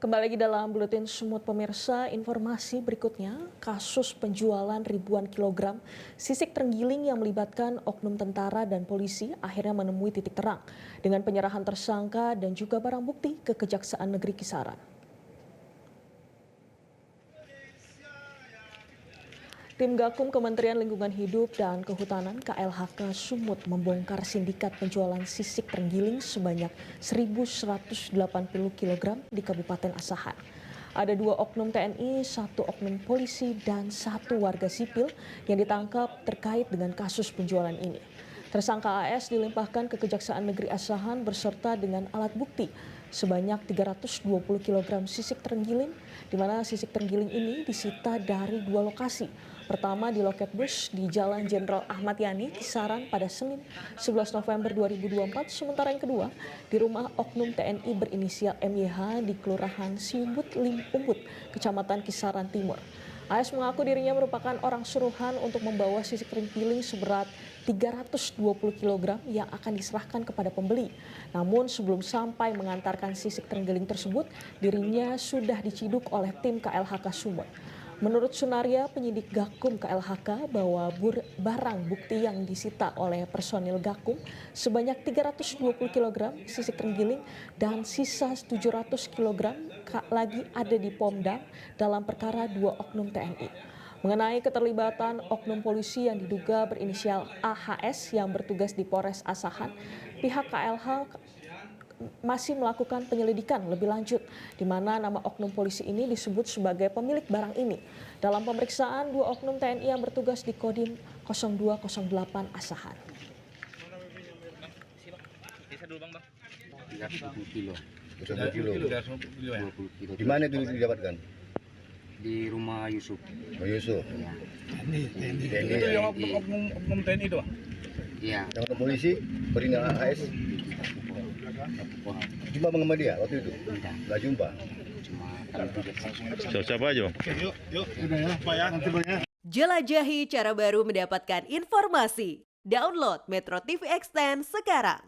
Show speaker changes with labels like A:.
A: Kembali lagi dalam Buletin Sumut Pemirsa, informasi berikutnya, kasus penjualan ribuan kilogram sisik terenggiling yang melibatkan oknum tentara dan polisi akhirnya menemui titik terang dengan penyerahan tersangka dan juga barang bukti ke Kejaksaan Negeri Kisaran. Tim Gakum Kementerian Lingkungan Hidup dan Kehutanan KLHK Sumut membongkar sindikat penjualan sisik terenggiling sebanyak 1.180 kg di Kabupaten Asahan. Ada 2 oknum TNI, 1 oknum polisi, dan 1 warga sipil yang ditangkap terkait dengan kasus penjualan ini. Tersangka AS dilimpahkan ke Kejaksaan Negeri Asahan beserta dengan alat bukti sebanyak 320 kg sisik terenggiling, di mana sisik terenggiling ini disita dari 2 lokasi. Pertama di loket bus di Jalan Jenderal Ahmad Yani, Kisaran pada Senin 11 November 2024. Sementara yang kedua di rumah oknum TNI berinisial MYH di Kelurahan Siumbut Umbut, Kecamatan Kisaran Timur. AS mengaku dirinya merupakan orang suruhan untuk membawa sisik terenggiling seberat 320 kg yang akan diserahkan kepada pembeli. Namun sebelum sampai mengantarkan sisik terenggiling tersebut, dirinya sudah diciduk oleh tim KLHK Sumut. Menurut Sunaria, penyidik Gakum KLHK, bahwa barang bukti yang disita oleh personil Gakum sebanyak 320 kg sisik terenggiling dan sisa 700 kg lagi ada di Pomdam dalam perkara 2 oknum TNI. Mengenai keterlibatan oknum polisi yang diduga berinisial AHS yang bertugas di Polres Asahan, pihak KLH masih melakukan penyelidikan lebih lanjut, di mana nama oknum polisi ini disebut sebagai pemilik barang ini. Dalam pemeriksaan, 2 oknum TNI yang bertugas di Kodim 0208 Asahan.
B: 30 kilo.
C: 20 kilo.
B: 20 kilo.
C: Di mana itu didapatkan?
B: Di rumah Yusuf.
C: Oh, Yusuf.
B: Ya.
C: TNI.
D: Itu yang oknum TNI itu, Pak?
B: Iya.
C: Yang oknum polisi berinisial AS. Jumpa mengemar dia waktu itu?
B: Tidak.
C: Nggak jumpa.
B: Cuma kan
E: Siapa aja?
D: Oke, yuk. Udah ya, Pak ya, nanti Bang ya.
F: Jelajahi cara baru mendapatkan informasi. Download Metro TV Extend sekarang.